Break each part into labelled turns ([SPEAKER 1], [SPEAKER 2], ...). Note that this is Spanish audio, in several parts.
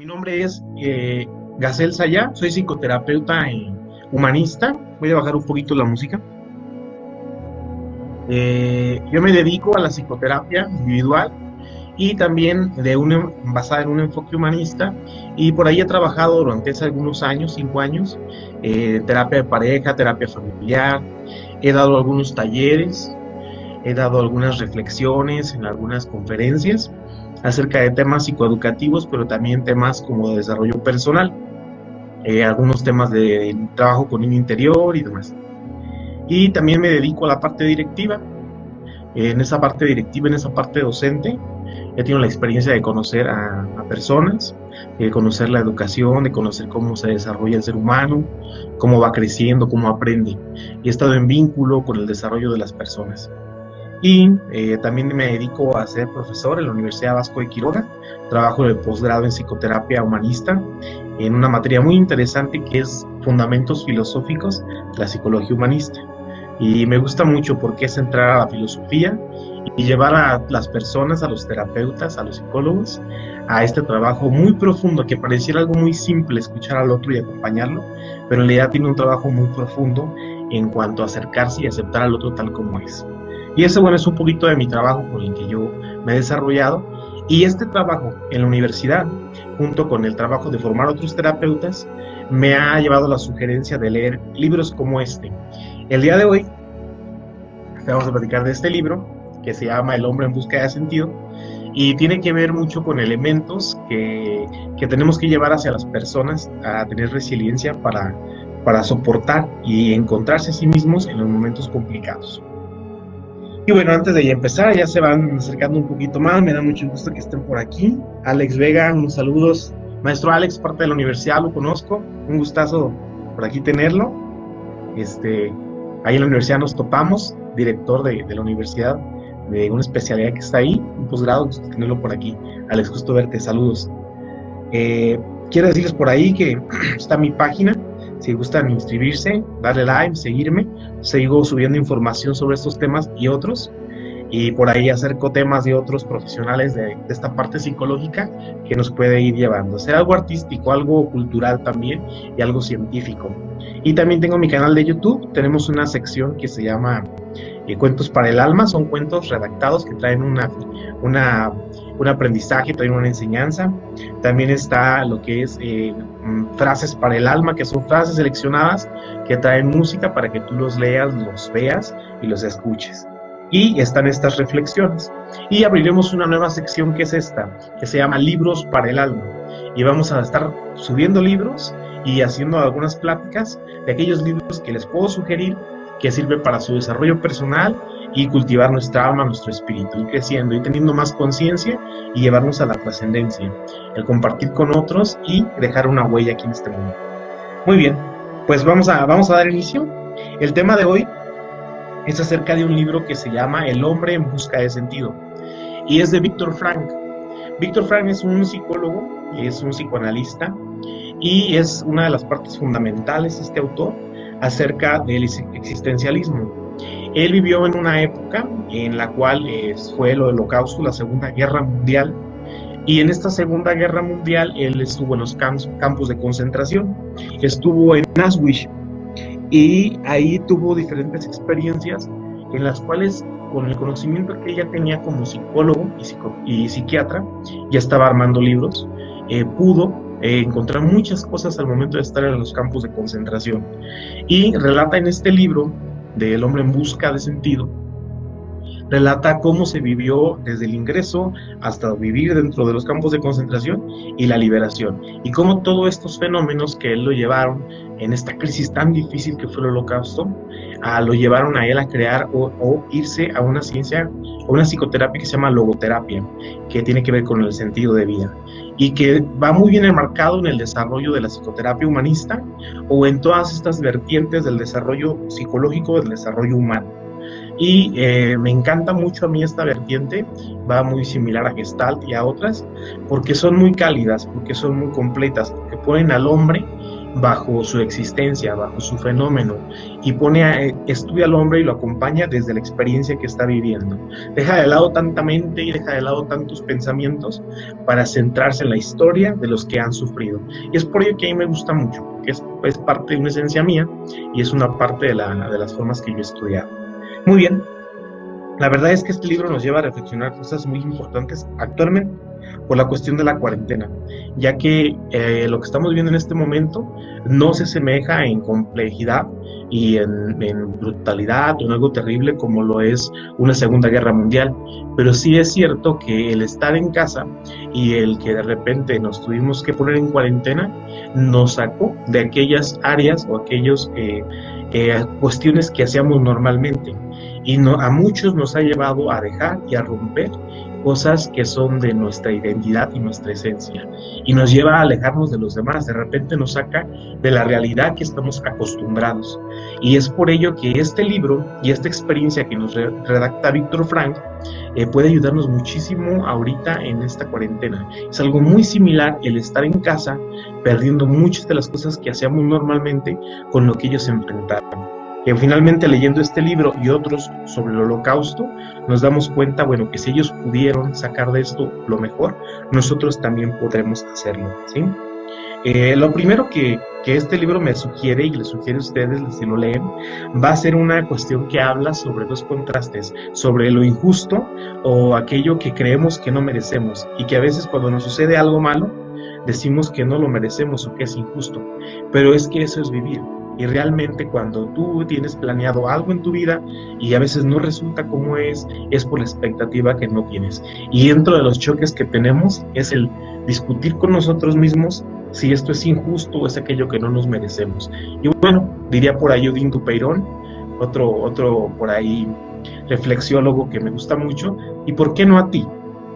[SPEAKER 1] Mi nombre es Gacel Sayá, soy psicoterapeuta humanista. Voy a bajar un poquito la música. Yo me dedico a la psicoterapia individual y también basada en un enfoque humanista, y por ahí he trabajado durante hace algunos años, 5 años, terapia de pareja, terapia familiar. He dado algunos talleres, he dado algunas reflexiones en algunas conferencias acerca de temas psicoeducativos, pero también temas como de desarrollo personal, algunos temas de trabajo con niño interior y demás. Y también me dedico a la parte directiva. En esa parte directiva, en esa parte docente, he tenido la experiencia de conocer a personas, de conocer la educación, de conocer cómo se desarrolla el ser humano, cómo va creciendo, cómo aprende. Y he estado en vínculo con el desarrollo de las personas. Y también me dedico a ser profesor en la Universidad Vasco de Quiroga. Trabajo en el posgrado en psicoterapia humanista en una materia muy interesante que es Fundamentos Filosóficos de la Psicología Humanista. Y me gusta mucho porque es entrar a la filosofía y llevar a las personas, a los terapeutas, a los psicólogos, a este trabajo muy profundo que pareciera algo muy simple, escuchar al otro y acompañarlo, pero en realidad tiene un trabajo muy profundo en cuanto a acercarse y aceptar al otro tal como es. Y eso, bueno, es un poquito de mi trabajo con el que yo me he desarrollado. Y este trabajo en la universidad, junto con el trabajo de formar otros terapeutas, me ha llevado a la sugerencia de leer libros como este. El día de hoy vamos a platicar de este libro que se llama El hombre en busca de sentido, y tiene que ver mucho con elementos que tenemos que llevar hacia las personas a tener resiliencia para soportar y encontrarse a sí mismos en los momentos complicados. Y bueno, antes de empezar, ya se van acercando un poquito más, me da mucho gusto que estén por aquí. Alex Vega, unos saludos. Maestro Alex, parte de la universidad, lo conozco, un gustazo por aquí tenerlo. Ahí en la universidad nos topamos, director de la universidad, de una especialidad que está ahí, un posgrado, gusto tenerlo por aquí. Alex, gusto verte, saludos. Quiero decirles por ahí que está mi página. Si gustan inscribirse, darle like, seguirme, sigo subiendo información sobre estos temas y otros, y por ahí acerco temas de otros profesionales de esta parte psicológica que nos puede ir llevando. Ser algo artístico, algo cultural también y algo científico. Y también tengo mi canal de YouTube, tenemos una sección que se llama Cuentos para el Alma, son cuentos redactados que traen un aprendizaje, traen una enseñanza. También está lo que es frases para el alma, que son frases seleccionadas que traen música para que tú los leas, los veas y los escuches. Y están estas reflexiones. Y abriremos una nueva sección que es esta, que se llama Libros para el Alma. Y vamos a estar subiendo libros y haciendo algunas pláticas de aquellos libros que les puedo sugerir que sirven para su desarrollo personal y cultivar nuestra alma, nuestro espíritu, ir creciendo y teniendo más conciencia y llevarnos a la trascendencia, el compartir con otros y dejar una huella aquí en este mundo. Muy bien, pues vamos a dar inicio. El tema de hoy es acerca de un libro que se llama El hombre en busca de sentido, y es de Viktor Frankl. Viktor Frankl es un psicólogo, es un psicoanalista, y es una de las partes fundamentales, este autor, acerca del existencialismo. Él vivió en una época en la cual fue el Holocausto, la Segunda Guerra Mundial, y en esta Segunda Guerra Mundial él estuvo en los campos de concentración, estuvo en Auschwitz, y ahí tuvo diferentes experiencias en las cuales, con el conocimiento que ella tenía como psicólogo y psiquiatra, ya estaba armando libros, pudo encontrar muchas cosas al momento de estar en los campos de concentración. Y relata en este libro, de El hombre en busca de sentido, relata cómo se vivió desde el ingreso hasta vivir dentro de los campos de concentración y la liberación, y cómo todos estos fenómenos que él lo llevaron en esta crisis tan difícil que fue el Holocausto, lo llevaron a él a crear o irse a una ciencia, o una psicoterapia que se llama logoterapia, que tiene que ver con el sentido de vida, y que va muy bien enmarcado en el desarrollo de la psicoterapia humanista o en todas estas vertientes del desarrollo psicológico, del desarrollo humano. Y me encanta mucho a mí esta vertiente, va muy similar a Gestalt y a otras, porque son muy cálidas, porque son muy completas, porque ponen al hombre bajo su existencia, bajo su fenómeno, y estudia al hombre y lo acompaña desde la experiencia que está viviendo. Deja de lado tanta mente y deja de lado tantos pensamientos para centrarse en la historia de los que han sufrido. Y es por ello que a mí me gusta mucho, porque es parte de una esencia mía y es una parte de las formas que yo he estudiado. Muy bien. La verdad es que este libro nos lleva a reflexionar cosas muy importantes actualmente por la cuestión de la cuarentena, ya que lo que estamos viendo en este momento no se asemeja en complejidad y en brutalidad o en algo terrible como lo es una Segunda Guerra Mundial, pero sí es cierto que el estar en casa y el que de repente nos tuvimos que poner en cuarentena nos sacó de aquellas áreas o aquellas cuestiones que hacíamos normalmente. Y a muchos nos ha llevado a dejar y a romper cosas que son de nuestra identidad y nuestra esencia, y nos lleva a alejarnos de los demás. De repente nos saca de la realidad que estamos acostumbrados, y es por ello que este libro y esta experiencia que nos redacta Víctor Frank puede ayudarnos muchísimo ahorita en esta cuarentena. Es algo muy similar el estar en casa, perdiendo muchas de las cosas que hacíamos normalmente con lo que ellos se enfrentaron. Que finalmente, leyendo este libro y otros sobre el Holocausto, nos damos cuenta, bueno, que si ellos pudieron sacar de esto lo mejor, nosotros también podremos hacerlo, ¿sí? Lo primero que este libro me sugiere, y les sugiere a ustedes si lo leen, va a ser una cuestión que habla sobre dos contrastes, sobre lo injusto o aquello que creemos que no merecemos, y que a veces cuando nos sucede algo malo, decimos que no lo merecemos o que es injusto, pero es que eso es vivir. Y realmente cuando tú tienes planeado algo en tu vida y a veces no resulta como es por la expectativa que no tienes. Y dentro de los choques que tenemos es el discutir con nosotros mismos si esto es injusto o es aquello que no nos merecemos. Y bueno, diría por ahí Odín Dupeirón, otro por ahí reflexiólogo que me gusta mucho, ¿y por qué no a ti?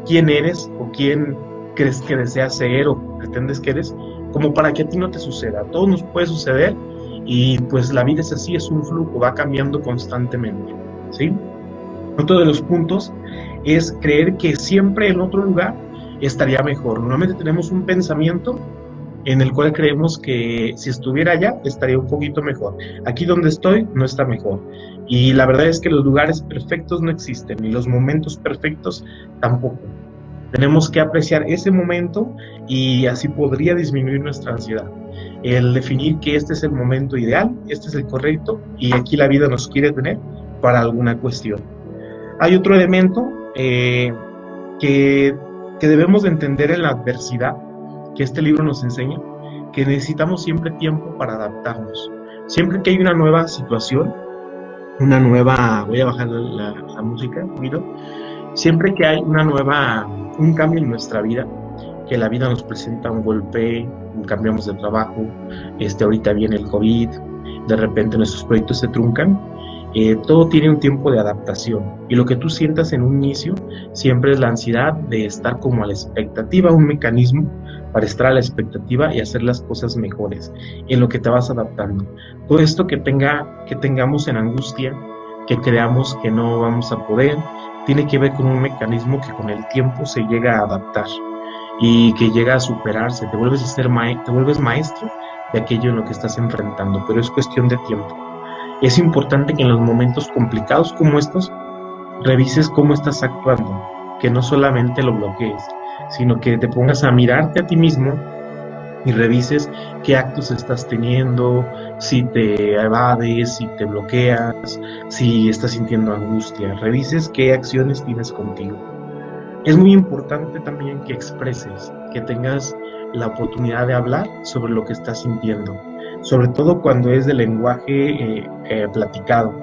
[SPEAKER 1] ¿Quién eres o quién crees que deseas ser o pretendes que eres? Como para que a ti no te suceda. A todos nos puede suceder. Y pues la vida es así, es un flujo, va cambiando constantemente, ¿sí? Otro de los puntos es creer que siempre en otro lugar estaría mejor. Normalmente tenemos un pensamiento en el cual creemos que si estuviera allá estaría un poquito mejor. Aquí donde estoy no está mejor. Y la verdad es que los lugares perfectos no existen, y los momentos perfectos tampoco. Tenemos que apreciar ese momento y así podría disminuir nuestra ansiedad. El definir que este es el momento ideal, este es el correcto, y aquí la vida nos quiere tener para alguna cuestión. Hay otro elemento que debemos de entender en la adversidad, que este libro nos enseña, que necesitamos siempre tiempo para adaptarnos. Siempre que hay una nueva situación, voy a bajar la música un poquito, siempre que hay un cambio en nuestra vida, que la vida nos presenta un golpe, cambiamos de trabajo, ahorita viene el COVID, de repente nuestros proyectos se truncan, todo tiene un tiempo de adaptación, y lo que tú sientas en un inicio siempre es la ansiedad de estar como a la expectativa, un mecanismo para estar a la expectativa y hacer las cosas mejores, en lo que te vas adaptando. Todo esto que tengamos en angustia, que creamos que no vamos a poder, tiene que ver con un mecanismo que con el tiempo se llega a adaptar y que llega a superarse. Te vuelves maestro de aquello en lo que estás enfrentando, pero es cuestión de tiempo. Es importante que en los momentos complicados como estos revises cómo estás actuando, que no solamente lo bloquees, sino que te pongas a mirarte a ti mismo y revises qué actos estás teniendo, si te evades, si te bloqueas, si estás sintiendo angustia. Revises qué acciones tienes contigo. Es muy importante también que expreses, que tengas la oportunidad de hablar sobre lo que estás sintiendo, sobre todo cuando es de lenguaje platicado.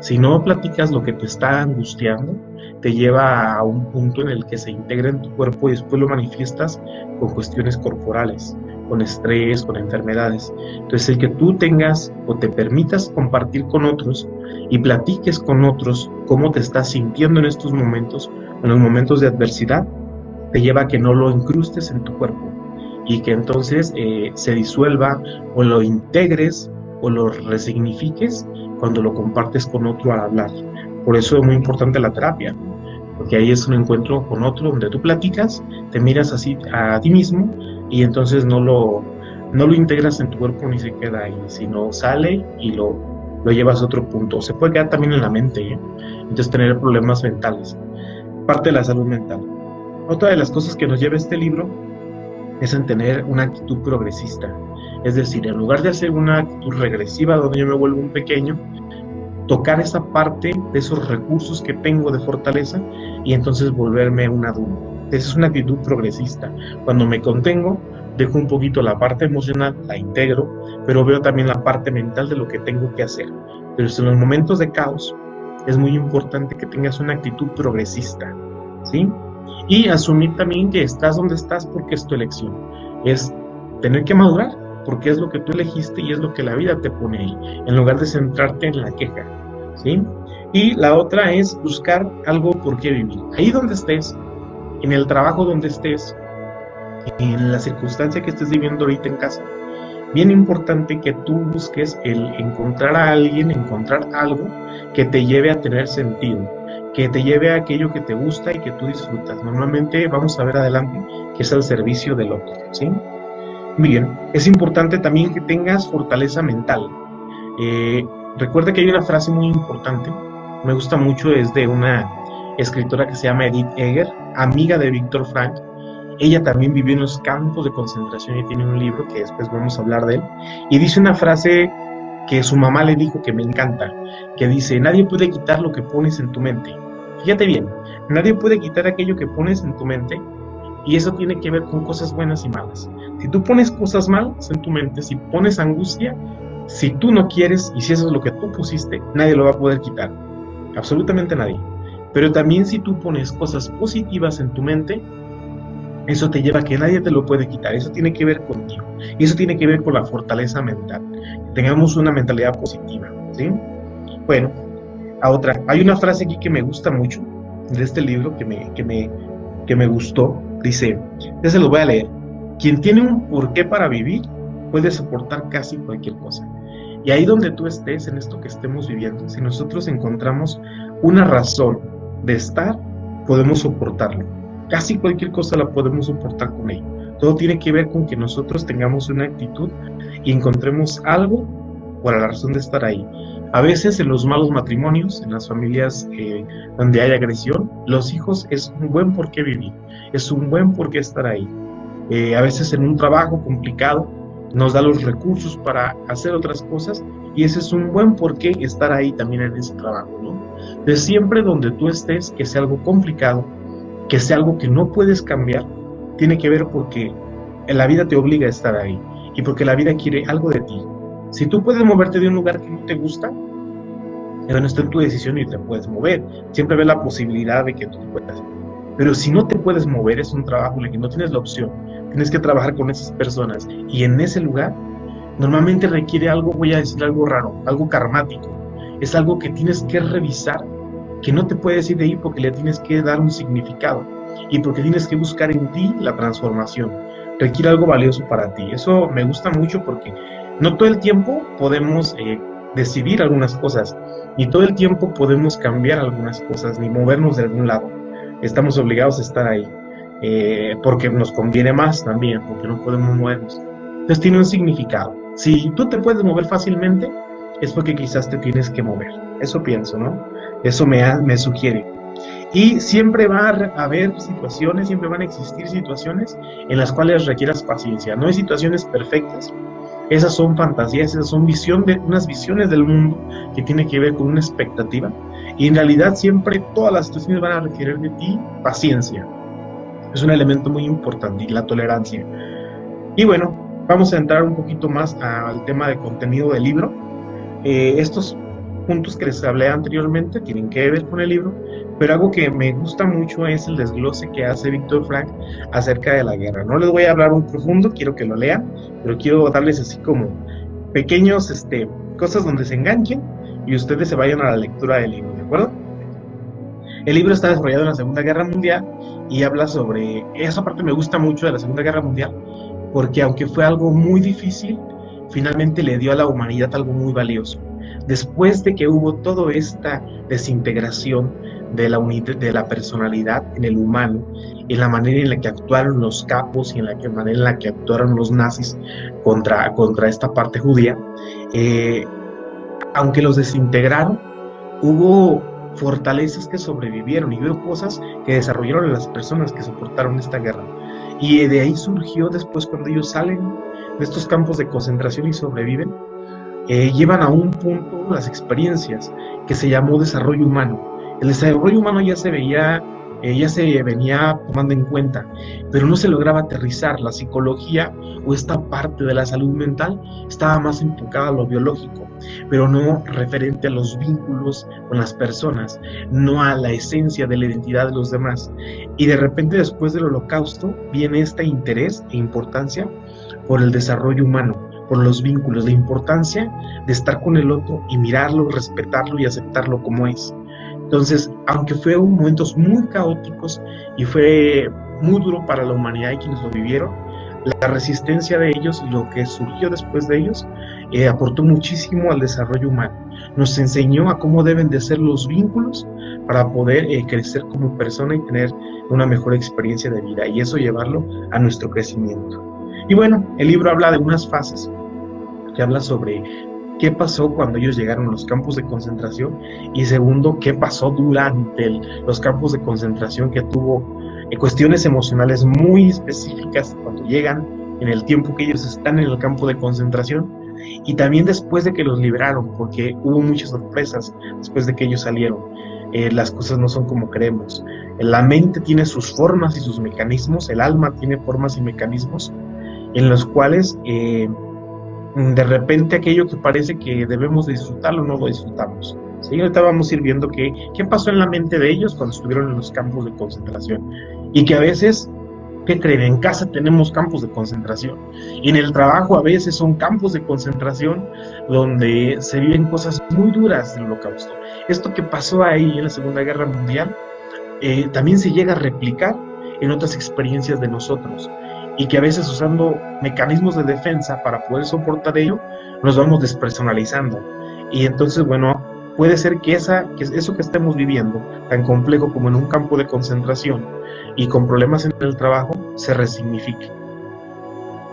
[SPEAKER 1] Si no platicas lo que te está angustiando, te lleva a un punto en el que se integra en tu cuerpo y después lo manifiestas con cuestiones corporales, con estrés, con enfermedades. Entonces, el que tú tengas o te permitas compartir con otros y platiques con otros cómo te estás sintiendo en estos momentos, en los momentos de adversidad, te lleva a que no lo incrustes en tu cuerpo y que entonces se disuelva o lo integres o lo resignifiques cuando lo compartes con otro al hablar. Por eso es muy importante la terapia, porque ahí es un encuentro con otro donde tú platicas, te miras así a ti mismo y entonces no no lo integras en tu cuerpo ni se queda ahí, sino sale y lo llevas a otro punto. Se puede quedar también en la mente, ¿eh? Entonces tener problemas mentales, parte de la salud mental. Otra de las cosas que nos lleva este libro es en tener una actitud progresista. Es decir, en lugar de hacer una actitud regresiva donde yo me vuelvo un pequeño, tocar esa parte de esos recursos que tengo de fortaleza y entonces volverme un adulto. Esa es una actitud progresista. Cuando me contengo, dejo un poquito la parte emocional, la integro, pero veo también la parte mental de lo que tengo que hacer. Pero en los momentos de caos es muy importante que tengas una actitud progresista, ¿sí? Y asumir también que estás donde estás porque es tu elección. Es tener que madurar porque es lo que tú elegiste y es lo que la vida te pone ahí, en lugar de centrarte en la queja, ¿sí? Y la otra es buscar algo por qué vivir. Ahí donde estés, en el trabajo donde estés, en la circunstancia que estés viviendo ahorita en casa, bien importante que tú busques el encontrar a alguien, encontrar algo que te lleve a tener sentido, que te lleve a aquello que te gusta y que tú disfrutas. Normalmente vamos a ver adelante que es al servicio del otro, ¿sí? Muy bien, es importante también que tengas fortaleza mental. Recuerda que hay una frase muy importante, me gusta mucho, es de una escritora que se llama Edith Eger, amiga de Víctor Frank. Ella también vivió en los campos de concentración y tiene un libro que después vamos a hablar de él. Y dice una frase que su mamá le dijo que me encanta, que dice: nadie puede quitar lo que pones en tu mente. Fíjate bien, nadie puede quitar aquello que pones en tu mente, y eso tiene que ver con cosas buenas y malas. Si tú pones cosas malas en tu mente, si pones angustia, si tú no quieres y si eso es lo que tú pusiste, nadie lo va a poder quitar, absolutamente nadie. Pero también si tú pones cosas positivas en tu mente, eso te lleva a que nadie te lo puede quitar. Eso tiene que ver contigo. Y eso tiene que ver con la fortaleza mental. Que tengamos una mentalidad positiva, ¿sí? Bueno, a otra. Hay una frase aquí que me gusta mucho de este libro que me gustó. Dice, ya se lo voy a leer: quien tiene un porqué para vivir puede soportar casi cualquier cosa. Y ahí donde tú estés, en esto que estemos viviendo, si nosotros encontramos una razón de estar, podemos soportarlo. Casi cualquier cosa la podemos soportar con ello. Todo tiene que ver con que nosotros tengamos una actitud y encontremos algo por la razón de estar ahí. A veces en los malos matrimonios, en las familias donde hay agresión, los hijos es un buen por qué vivir, es un buen por qué estar ahí. A veces en un trabajo complicado nos da los recursos para hacer otras cosas y ese es un buen por qué estar ahí también en ese trabajo, ¿no? De siempre donde tú estés, que sea algo complicado, que sea algo que no puedes cambiar, tiene que ver porque la vida te obliga a estar ahí y porque la vida quiere algo de ti. Si tú puedes moverte de un lugar que no te gusta, bueno, está en tu decisión y te puedes mover. Siempre ves la posibilidad de que tú puedas. Pero si no te puedes mover, es un trabajo en el que no tienes la opción. Tienes que trabajar con esas personas. Y en ese lugar, normalmente requiere algo, voy a decir algo raro, algo karmático. Es algo que tienes que revisar, que no te puedes ir de ahí porque le tienes que dar un significado. Y porque tienes que buscar en ti la transformación. Requiere algo valioso para ti. Eso me gusta mucho porque no todo el tiempo podemos decidir algunas cosas, ni todo el tiempo podemos cambiar algunas cosas, ni movernos de algún lado. Estamos obligados a estar ahí, porque nos conviene más también, porque no podemos movernos. Entonces tiene un significado. Si tú te puedes mover fácilmente, es porque quizás te tienes que mover. Eso pienso, ¿no? Eso me sugiere. Y siempre va a haber situaciones, siempre van a existir situaciones en las cuales requieras paciencia. No hay situaciones perfectas. Esas son fantasías, esas son unas visiones del mundo que tiene que ver con una expectativa. Y en realidad siempre todas las situaciones van a requerir de ti paciencia. Es un elemento muy importante, y la tolerancia. Y bueno, vamos a entrar un poquito más al tema de contenido del libro. Estos puntos que les hablé anteriormente tienen que ver con el libro, pero algo que me gusta mucho es el desglose que hace Víctor Frank acerca de la guerra. No les voy a hablar muy profundo, quiero que lo lean, pero quiero darles así como pequeños cosas donde se enganchen y ustedes se vayan a la lectura del libro, ¿de acuerdo? El libro está desarrollado en la Segunda Guerra Mundial y habla sobre, esa parte me gusta mucho de la Segunda Guerra Mundial, porque aunque fue algo muy difícil, finalmente le dio a la humanidad algo muy valioso. Después de que hubo toda esta desintegración, de la unidad, de la personalidad en el humano, en la manera en la que actuaron los capos y en la manera en la que actuaron los nazis contra esta parte judía. Eh, Aunque los desintegraron, hubo fortalezas que sobrevivieron y hubo cosas que desarrollaron las personas que soportaron esta guerra. Y de ahí surgió después, cuando ellos salen de estos campos de concentración y sobreviven, llevan a un punto las experiencias que se llamó desarrollo humano. El desarrollo humano ya se venía tomando en cuenta, pero no se lograba aterrizar. La psicología o esta parte de la salud mental estaba más enfocada a lo biológico, pero no referente a los vínculos con las personas, no a la esencia de la identidad de los demás. Y de repente, después del Holocausto, viene este interés e importancia por el desarrollo humano, por los vínculos, la importancia de estar con el otro y mirarlo, respetarlo y aceptarlo como es. Entonces, aunque fue momentos muy caóticos y fue muy duro para la humanidad y quienes lo vivieron, la resistencia de ellos y lo que surgió después de ellos aportó muchísimo al desarrollo humano. Nos enseñó a cómo deben de ser los vínculos para poder crecer como persona y tener una mejor experiencia de vida, y eso llevarlo a nuestro crecimiento. Y bueno, el libro habla de unas fases que habla sobre qué pasó cuando ellos llegaron a los campos de concentración, y segundo, qué pasó durante los campos de concentración, que tuvo cuestiones emocionales muy específicas cuando llegan, en el tiempo que ellos están en el campo de concentración, y también después de que los liberaron, porque hubo muchas sorpresas después de que ellos salieron. Las cosas no son como creemos. La mente tiene sus formas y sus mecanismos, el alma tiene formas y mecanismos en los cuales de repente aquello que parece que debemos disfrutarlo no lo disfrutamos. ¿Sí? Ahorita vamos a ir viendo qué pasó en la mente de ellos cuando estuvieron en los campos de concentración, y que a veces, ¿qué creen? En casa tenemos campos de concentración, y en el trabajo a veces son campos de concentración donde se viven cosas muy duras del Holocausto. Esto que pasó ahí en la Segunda Guerra Mundial también se llega a replicar en otras experiencias de nosotros, y que a veces, usando mecanismos de defensa para poder soportar ello, nos vamos despersonalizando. Y entonces, bueno, puede ser que eso que estemos viviendo, tan complejo como en un campo de concentración y con problemas en el trabajo, se resignifique.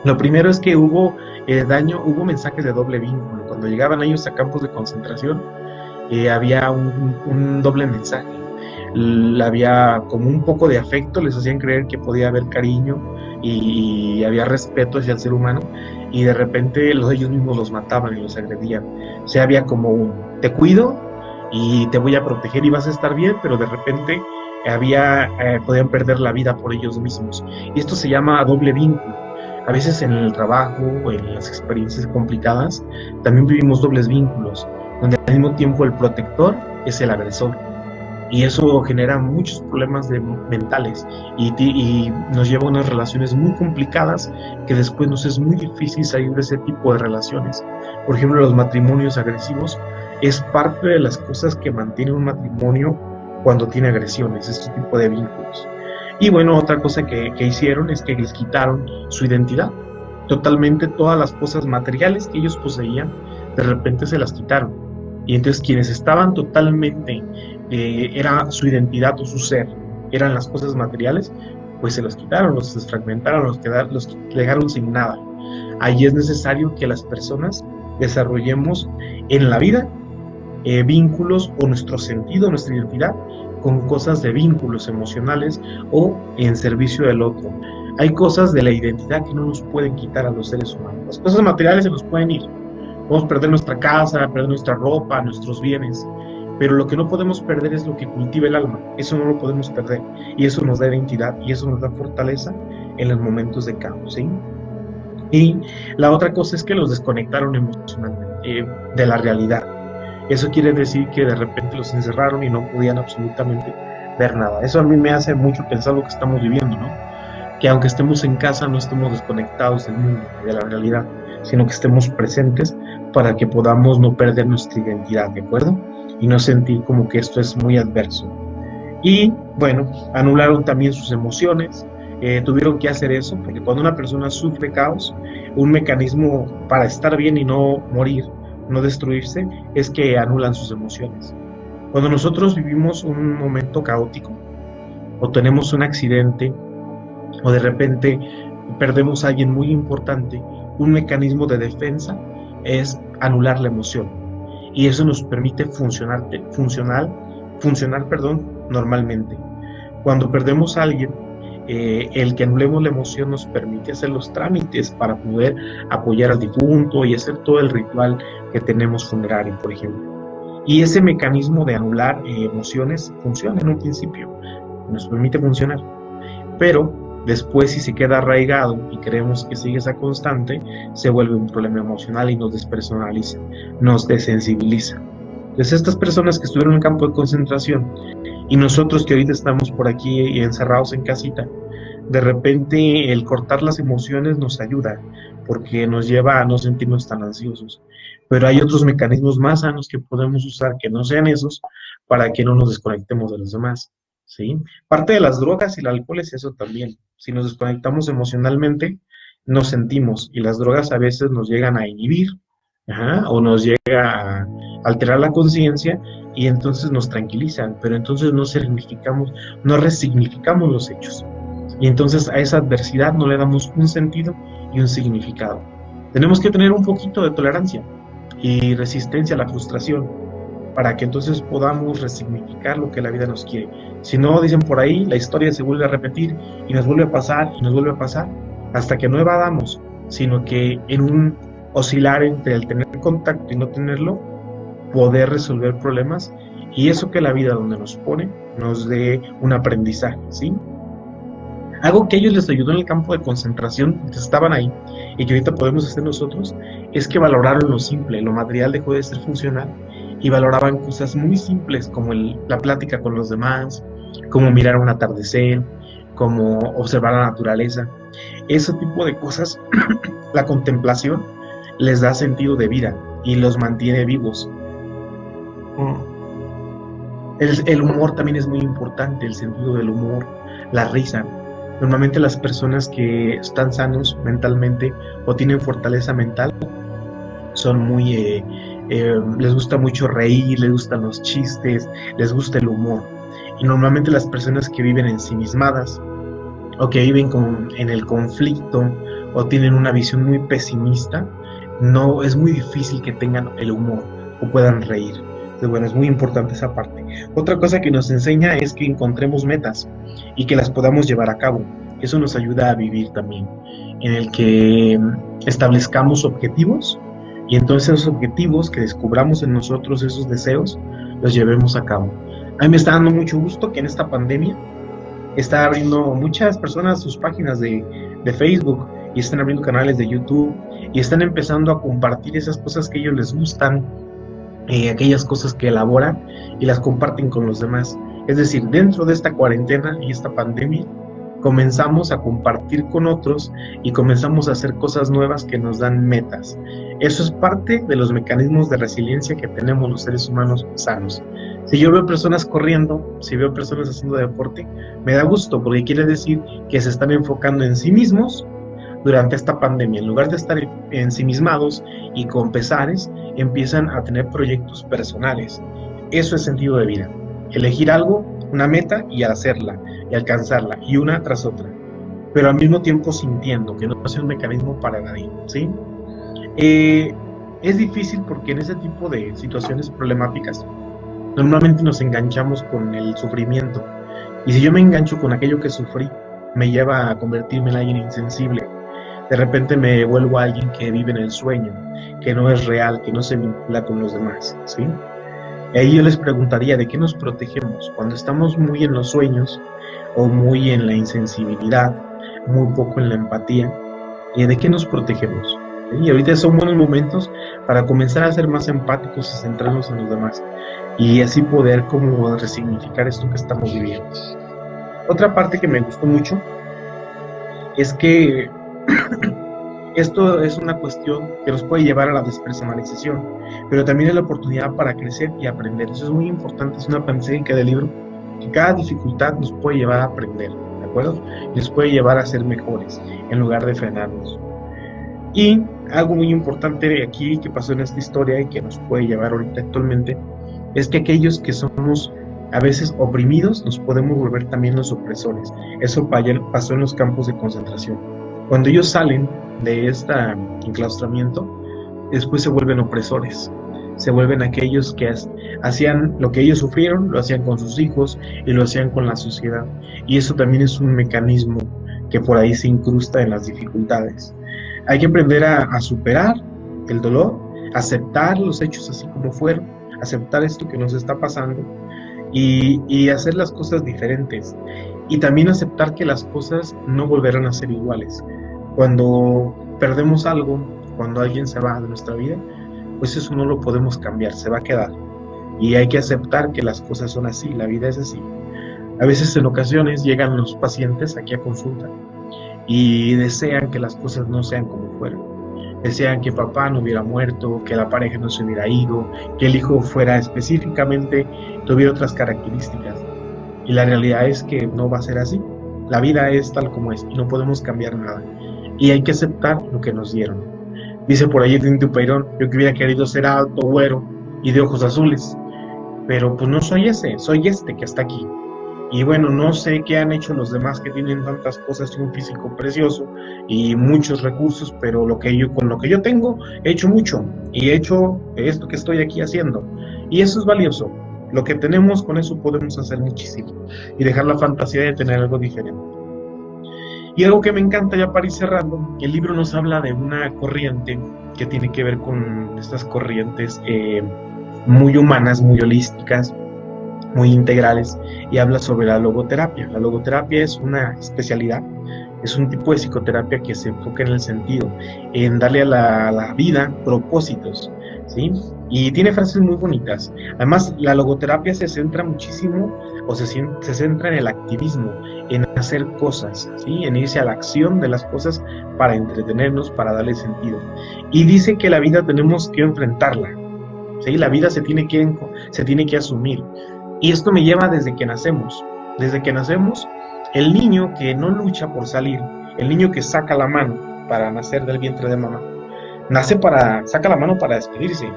[SPEAKER 1] Lo primero es que hubo hubo mensajes de doble vínculo. Cuando llegaban ellos a campos de concentración, había un doble mensaje. Había como un poco de afecto, les hacían creer que podía haber cariño y había respeto hacia el ser humano, y de repente ellos mismos los mataban y los agredían. O sea, había como un te cuido y te voy a proteger y vas a estar bien, pero de repente podían perder la vida por ellos mismos. Y esto se llama doble vínculo. A veces en el trabajo o en las experiencias complicadas también vivimos dobles vínculos, donde al mismo tiempo el protector es el agresor. Y eso genera muchos problemas mentales y nos lleva a unas relaciones muy complicadas, que después nos es muy difícil salir de ese tipo de relaciones. Por ejemplo, los matrimonios agresivos es parte de las cosas que mantiene un matrimonio cuando tiene agresiones, este tipo de vínculos. Y bueno, otra cosa que hicieron es que les quitaron su identidad. Totalmente todas las cosas materiales que ellos poseían, de repente se las quitaron. Y entonces quienes estaban totalmente, era su identidad o su ser, eran las cosas materiales, pues se los quitaron, los desfragmentaron, los dejaron sin nada. Ahí es necesario que las personas desarrollemos en la vida vínculos, o nuestro sentido, nuestra identidad, con cosas de vínculos emocionales o en servicio del otro. Hay cosas de la identidad que no nos pueden quitar a los seres humanos. Las cosas materiales se nos pueden ir. Podemos perder nuestra casa, perder nuestra ropa, nuestros bienes, pero lo que no podemos perder es lo que cultiva el alma. Eso no lo podemos perder, y eso nos da identidad, y eso nos da fortaleza en los momentos de caos, ¿sí? Y la otra cosa es que los desconectaron emocionalmente de la realidad. Eso quiere decir que de repente los encerraron y no podían absolutamente ver nada. Eso a mí me hace mucho pensar lo que estamos viviendo, ¿no? Que aunque estemos en casa, no estemos desconectados del mundo, de la realidad, sino que estemos presentes para que podamos no perder nuestra identidad, ¿de acuerdo? Y no sentir como que esto es muy adverso. Y bueno, anularon también sus emociones. Tuvieron que hacer eso, porque cuando una persona sufre caos, un mecanismo para estar bien y no morir, no destruirse, es que anulan sus emociones. Cuando nosotros vivimos un momento caótico o tenemos un accidente o de repente perdemos a alguien muy importante, un mecanismo de defensa es anular la emoción y eso nos permite funcionar normalmente. Cuando perdemos a alguien, el que anulemos la emoción nos permite hacer los trámites para poder apoyar al difunto y hacer todo el ritual que tenemos funerario, por ejemplo. Y ese mecanismo de anular emociones funciona en un principio, nos permite funcionar. Pero después, si se queda arraigado y creemos que sigue esa constante, se vuelve un problema emocional y nos despersonaliza, nos desensibiliza. Entonces, estas personas que estuvieron en el campo de concentración y nosotros que ahorita estamos por aquí encerrados en casita, de repente el cortar las emociones nos ayuda porque nos lleva a no sentirnos tan ansiosos. Pero hay otros mecanismos más sanos que podemos usar que no sean esos para que no nos desconectemos de los demás, ¿sí? Parte de las drogas y el alcohol es eso también. Si nos desconectamos emocionalmente, nos sentimos y las drogas a veces nos llegan a inhibir, ajá, o nos llega a alterar la conciencia y entonces nos tranquilizan, pero entonces no resignificamos los hechos. Y entonces a esa adversidad no le damos un sentido y un significado. Tenemos que tener un poquito de tolerancia y resistencia a la frustración para que entonces podamos resignificar lo que la vida nos quiere. Si no, dicen por ahí, la historia se vuelve a repetir y nos vuelve a pasar y nos vuelve a pasar hasta que no evadamos, sino que en un oscilar entre el tener contacto y no tenerlo, poder resolver problemas y eso que la vida donde nos pone nos dé un aprendizaje, ¿sí? Algo que a ellos les ayudó en el campo de concentración, que estaban ahí, y que ahorita podemos hacer nosotros, es que valoraron lo simple, lo material dejó de ser funcional, y valoraban cosas muy simples como la plática con los demás, como mirar un atardecer, como observar la naturaleza. Ese tipo de cosas, la contemplación, les da sentido de vida y los mantiene vivos. El humor también es muy importante, el sentido del humor, la risa. Normalmente las personas que están sanos mentalmente o tienen fortaleza mental son muy, les gusta mucho reír, les gustan los chistes, les gusta el humor. Y normalmente las personas que viven ensimismadas o que viven en el conflicto o tienen una visión muy pesimista, no es muy difícil que tengan el humor o puedan reír. Entonces, bueno, es muy importante esa parte. Otra cosa que nos enseña es que encontremos metas y que las podamos llevar a cabo. Eso nos ayuda a vivir también, en el que establezcamos objetivos y entonces esos objetivos que descubramos en nosotros, esos deseos, los llevemos a cabo. A mí me está dando mucho gusto que en esta pandemia está abriendo muchas personas sus páginas de Facebook y están abriendo canales de YouTube y están empezando a compartir esas cosas que a ellos les gustan, aquellas cosas que elaboran y las comparten con los demás. Es decir, dentro de esta cuarentena y esta pandemia, comenzamos a compartir con otros y comenzamos a hacer cosas nuevas que nos dan metas. Eso es parte de los mecanismos de resiliencia que tenemos los seres humanos sanos. Si yo veo personas corriendo, si veo personas haciendo deporte, me da gusto porque quiere decir que se están enfocando en sí mismos durante esta pandemia. En lugar de estar ensimismados y con pesares, empiezan a tener proyectos personales. Eso es sentido de vida. Elegir algo, una meta y hacerla y alcanzarla, y una tras otra, pero al mismo tiempo sintiendo que no es un mecanismo para nadie, ¿sí? Es difícil porque en ese tipo de situaciones problemáticas normalmente nos enganchamos con el sufrimiento, y si yo me engancho con aquello que sufrí, me lleva a convertirme en alguien insensible. De repente me vuelvo a alguien que vive en el sueño, que no es real, que no se vincula con los demás, ¿sí? Y ahí yo les preguntaría, ¿de qué nos protegemos? Cuando estamos muy en los sueños o muy en la insensibilidad, muy poco en la empatía, ¿y de qué nos protegemos? Y ahorita son buenos momentos para comenzar a ser más empáticos y centrarnos en los demás y así poder como resignificar esto que estamos viviendo. Otra parte que me gustó mucho es que esto es una cuestión que nos puede llevar a la despersonalización, pero también es la oportunidad para crecer y aprender. Eso es muy importante, es una aprendizaje del libro, que cada dificultad nos puede llevar a aprender, ¿de acuerdo? Y nos puede llevar a ser mejores, en lugar de frenarnos. Y algo muy importante aquí que pasó en esta historia y que nos puede llevar ahorita actualmente, es que aquellos que somos a veces oprimidos nos podemos volver también los opresores. Eso pasó en los campos de concentración. Cuando ellos salen de este enclaustramiento, después se vuelven opresores, se vuelven aquellos que hacían lo que ellos sufrieron, lo hacían con sus hijos y lo hacían con la sociedad. Y eso también es un mecanismo que por ahí se incrusta en las dificultades. Hay que aprender a superar el dolor, aceptar los hechos así como fueron, aceptar esto que nos está pasando y hacer las cosas diferentes. Y también aceptar que las cosas no volverán a ser iguales. Cuando perdemos algo, cuando alguien se va de nuestra vida, pues eso no lo podemos cambiar, se va a quedar. Y hay que aceptar que las cosas son así, la vida es así. A veces en ocasiones llegan los pacientes aquí a consulta y desean que las cosas no sean como fueron. Desean que papá no hubiera muerto, que la pareja no se hubiera ido, que el hijo fuera específicamente, tuviera otras características. Y la realidad es que no va a ser así. La vida es tal como es y no podemos cambiar nada. Y hay que aceptar lo que nos dieron. Dice por ahí Tinto Peirón, yo que hubiera querido ser alto, güero y de ojos azules. Pero pues no soy ese, soy este que está aquí. Y bueno, no sé qué han hecho los demás que tienen tantas cosas y un físico precioso y muchos recursos, pero con lo que yo tengo he hecho mucho y he hecho esto que estoy aquí haciendo. Y eso es valioso. Lo que tenemos, con eso podemos hacer muchísimo y dejar la fantasía de tener algo diferente. Y algo que me encanta, ya para ir cerrando, el libro nos habla de una corriente que tiene que ver con estas corrientes muy humanas, muy holísticas, muy integrales, y habla sobre la logoterapia. La logoterapia es una especialidad, es un tipo de psicoterapia que se enfoca en el sentido, en darle a la vida propósitos, ¿sí? Y tiene frases muy bonitas. Además, la logoterapia se centra muchísimo, o se centra en el activismo, en hacer cosas, ¿sí? En irse a la acción de las cosas para entretenernos, para darle sentido. Y dice que la vida tenemos que enfrentarla, ¿sí? La vida se tiene que asumir. Y esto me lleva desde que nacemos. Desde que nacemos, el niño que no lucha por salir, el niño que saca la mano para nacer del vientre de mamá, saca la mano para despedirse.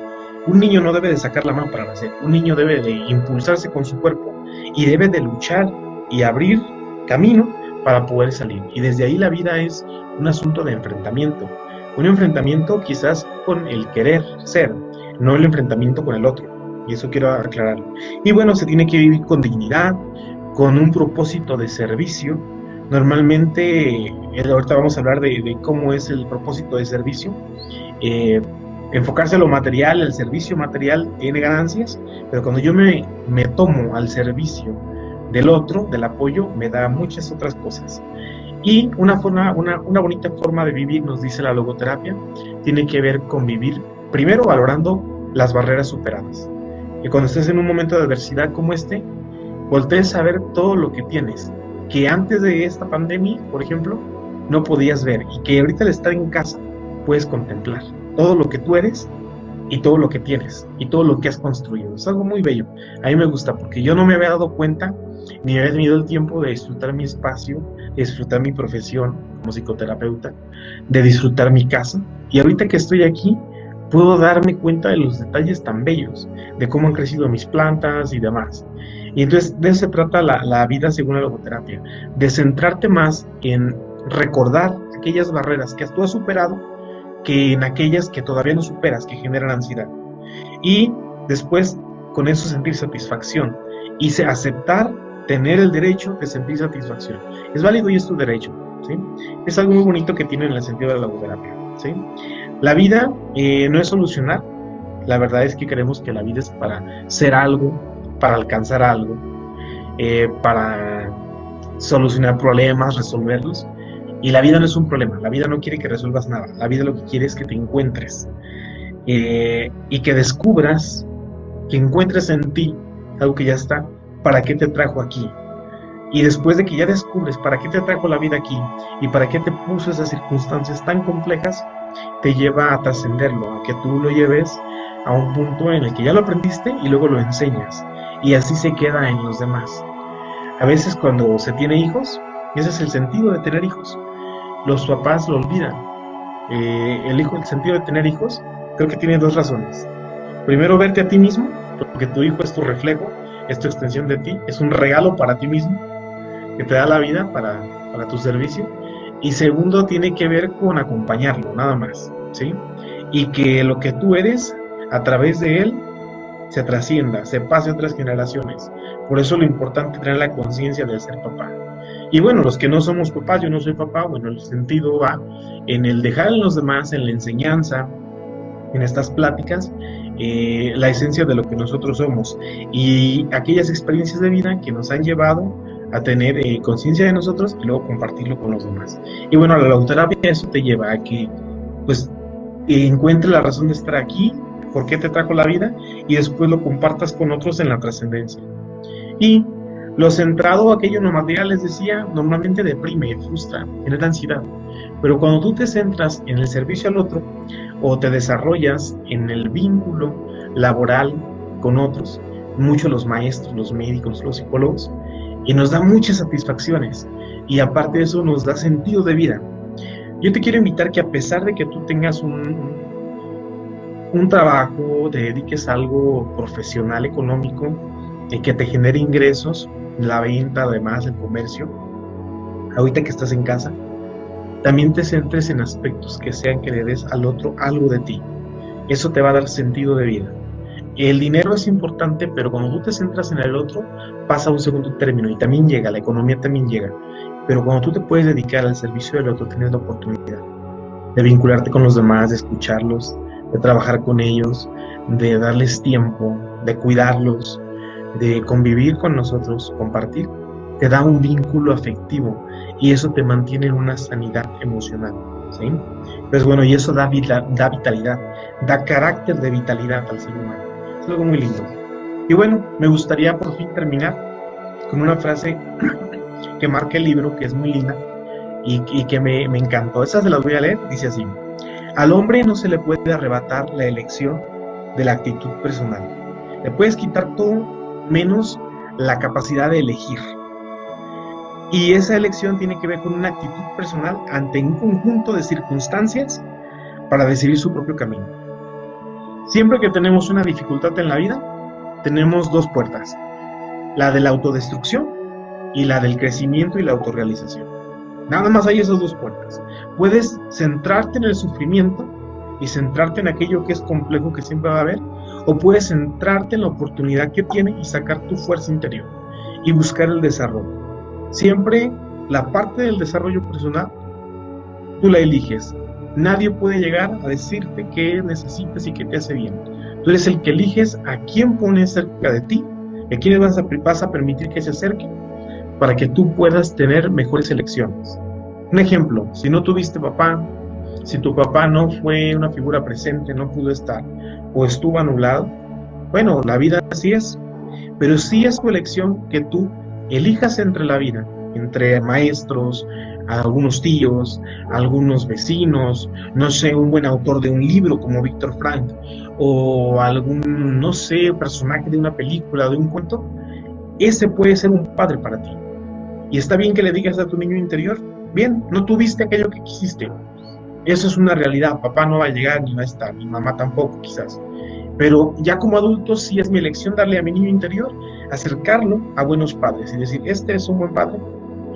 [SPEAKER 1] Un niño no debe de sacar la mano para nacer. Un niño debe de impulsarse con su cuerpo y debe de luchar y abrir camino para poder salir. Y desde ahí la vida es un asunto de enfrentamiento. Un enfrentamiento quizás con el querer ser, no el enfrentamiento con el otro. Y eso quiero aclararlo. Y bueno, se tiene que vivir con dignidad, con un propósito de servicio. Normalmente, ahorita vamos a hablar de cómo es el propósito de servicio. Enfocarse a lo material, el servicio material tiene ganancias, pero cuando yo me tomo al servicio del otro, del apoyo, me da muchas otras cosas. Y una bonita forma de vivir, nos dice la logoterapia, tiene que ver con vivir, primero valorando las barreras superadas. Y cuando estés en un momento de adversidad como este, voltees a ver todo lo que tienes, que antes de esta pandemia, por ejemplo, no podías ver, y que ahorita al estar en casa puedes contemplar todo lo que tú eres y todo lo que tienes y todo lo que has construido. Es algo muy bello. A mí me gusta porque yo no me había dado cuenta ni había tenido el tiempo de disfrutar mi espacio, de disfrutar mi profesión como psicoterapeuta, de disfrutar mi casa. Y ahorita que estoy aquí, puedo darme cuenta de los detalles tan bellos, de cómo han crecido mis plantas y demás. Y entonces de eso se trata la vida según la logoterapia, de centrarte más en recordar aquellas barreras que tú has superado que en aquellas que todavía no superas, que generan ansiedad. Y después con eso sentir satisfacción y aceptar tener el derecho de sentir satisfacción. Es válido y es tu derecho, ¿sí? Es algo muy bonito que tiene en el sentido de la logoterapia, ¿sí? La vida no es solucionar. La verdad es que creemos que la vida es para ser algo, para alcanzar algo, para solucionar problemas, resolverlos. Y la vida no es un problema, la vida no quiere que resuelvas nada, la vida lo que quiere es que te encuentres y que descubras, que encuentres en ti algo que ya está, para qué te trajo aquí. Y después de que ya descubres para qué te trajo la vida aquí y para qué te puso esas circunstancias tan complejas, te lleva a trascenderlo, a que tú lo lleves a un punto en el que ya lo aprendiste y luego lo enseñas. Y así se queda en los demás. A veces cuando se tiene hijos, ese es el sentido de tener hijos, los papás lo olvidan. El sentido de tener hijos, creo que tiene dos razones. Primero, verte a ti mismo porque tu hijo es tu reflejo, es tu extensión de ti, es un regalo para ti mismo que te da la vida para tu servicio. Y segundo, tiene que ver con acompañarlo, nada más, ¿sí? Y que lo que tú eres, a través de él, se trascienda, se pase a otras generaciones. Por eso lo importante es tener la conciencia de ser papá. Y bueno, los que no somos papás, yo no soy papá, bueno, el sentido va en el dejar en los demás, en la enseñanza, en estas pláticas, la esencia de lo que nosotros somos y aquellas experiencias de vida que nos han llevado a tener conciencia de nosotros y luego compartirlo con los demás. Y bueno, la logoterapia eso te lleva a que pues encuentres la razón de estar aquí, por qué te trajo la vida y después lo compartas con otros en la trascendencia. Y lo centrado, aquello en lo material, les decía, normalmente deprime, frustra, genera ansiedad. Pero cuando tú te centras en el servicio al otro o te desarrollas en el vínculo laboral con otros, mucho los maestros, los médicos, los psicólogos, y nos da muchas satisfacciones y aparte de eso nos da sentido de vida. Yo te quiero invitar que a pesar de que tú tengas un trabajo, te dediques a algo profesional, económico, que te genere ingresos, la venta, además el comercio, ahorita que estás en casa, también te centres en aspectos que sean que le des al otro algo de ti. Eso te va a dar sentido de vida. El dinero es importante, pero cuando tú te centras en el otro, pasa a un segundo término y también llega, la economía también llega. Pero cuando tú te puedes dedicar al servicio del otro, tienes la oportunidad de vincularte con los demás, de escucharlos, de trabajar con ellos, de darles tiempo, de cuidarlos, de convivir con nosotros, compartir, te da un vínculo afectivo y eso te mantiene en una sanidad emocional, ¿sí? Pues bueno, y eso da vitalidad, da carácter de vitalidad al ser humano. Es algo muy lindo. Y bueno, me gustaría por fin terminar con una frase que marca el libro, que es muy linda y que me encantó. Esas se las voy a leer, dice así: al hombre no se le puede arrebatar la elección de la actitud personal. Le puedes quitar todo menos la capacidad de elegir. Y esa elección tiene que ver con una actitud personal ante un conjunto de circunstancias para decidir su propio camino. Siempre que tenemos una dificultad en la vida, tenemos dos puertas: la de la autodestrucción y la del crecimiento y la autorrealización. Nada más hay esas dos puertas. Puedes centrarte en el sufrimiento y centrarte en aquello que es complejo, que siempre va a haber, o puedes centrarte en la oportunidad que tiene y sacar tu fuerza interior y buscar el desarrollo. Siempre la parte del desarrollo personal, tú la eliges. Nadie puede llegar a decirte qué necesitas y qué te hace bien. Tú eres el que eliges a quién pones cerca de ti, a quién vas a permitir que se acerque, para que tú puedas tener mejores elecciones. Un ejemplo, si no tuviste papá, si tu papá no fue una figura presente, no pudo estar, o estuvo anulado, bueno, la vida así es, pero sí es tu elección que tú elijas entre la vida, entre maestros, algunos tíos, algunos vecinos, no sé, un buen autor de un libro como Víctor Frank, o algún, no sé, personaje de una película, de un cuento. Ese puede ser un padre para ti. Y está bien que le digas a tu niño interior: bien, no tuviste aquello que quisiste. Eso es una realidad. Papá no va a llegar, ni va a estar, mi mamá tampoco, quizás. Pero ya como adulto, sí es mi elección darle a mi niño interior, acercarlo a buenos padres y decir: este es un buen padre,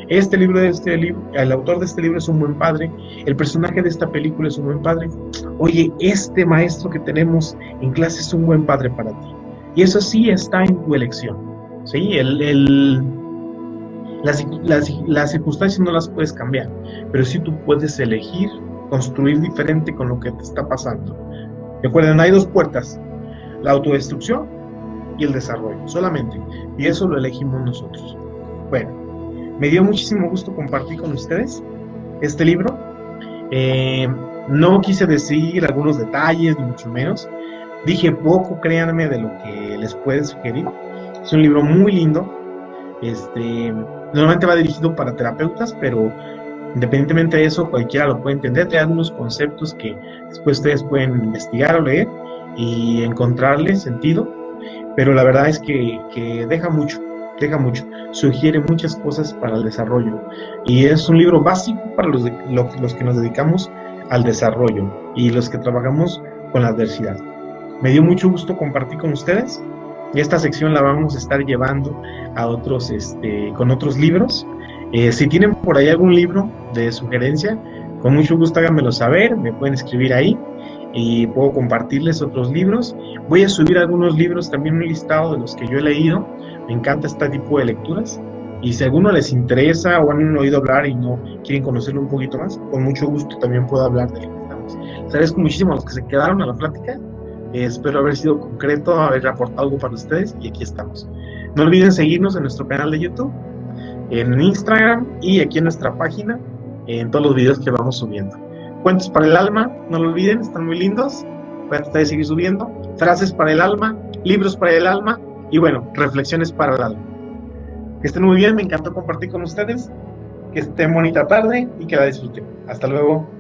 [SPEAKER 1] el autor de este libro es un buen padre, el personaje de esta película es un buen padre, oye, este maestro que tenemos en clase es un buen padre para ti. Y eso sí está en tu elección, ¿sí? Las circunstancias no las puedes cambiar, pero sí tú puedes elegir construir diferente con lo que te está pasando. Recuerden, hay dos puertas: la autodestrucción y el desarrollo, solamente. Y eso lo elegimos nosotros. Bueno, me dio muchísimo gusto compartir con ustedes este libro. No quise decir algunos detalles, ni mucho menos. Dije poco, créanme, de lo que les puede sugerir. Es un libro muy lindo. Normalmente va dirigido para terapeutas, pero independientemente de eso, cualquiera lo puede entender. Hay algunos conceptos que después ustedes pueden investigar o leer y encontrarle sentido, pero la verdad es que deja mucho, sugiere muchas cosas para el desarrollo, y es un libro básico para los que nos dedicamos al desarrollo y los que trabajamos con la adversidad. Me dio mucho gusto compartir con ustedes y esta sección la vamos a estar llevando a otros, con otros libros. Si tienen por ahí algún libro de sugerencia, con mucho gusto háganmelo saber, me pueden escribir ahí y puedo compartirles otros libros. Voy a subir algunos libros, también un listado de los que yo he leído. Me encanta este tipo de lecturas. Y si a alguno les interesa o han oído hablar y no quieren conocerlo un poquito más, con mucho gusto también puedo hablar de lo que estamos. Les agradezco muchísimo a los que se quedaron a la plática. Espero haber sido concreto, haber aportado algo para ustedes y aquí estamos. No olviden seguirnos en nuestro canal de YouTube, en Instagram y aquí en nuestra página, en todos los videos que vamos subiendo. Cuentos para el alma, no lo olviden, están muy lindos. Voy a tratar de seguir subiendo. Frases para el alma, libros para el alma y bueno, reflexiones para el alma. Que estén muy bien, me encantó compartir con ustedes. Que estén bonita tarde y que la disfruten. Hasta luego.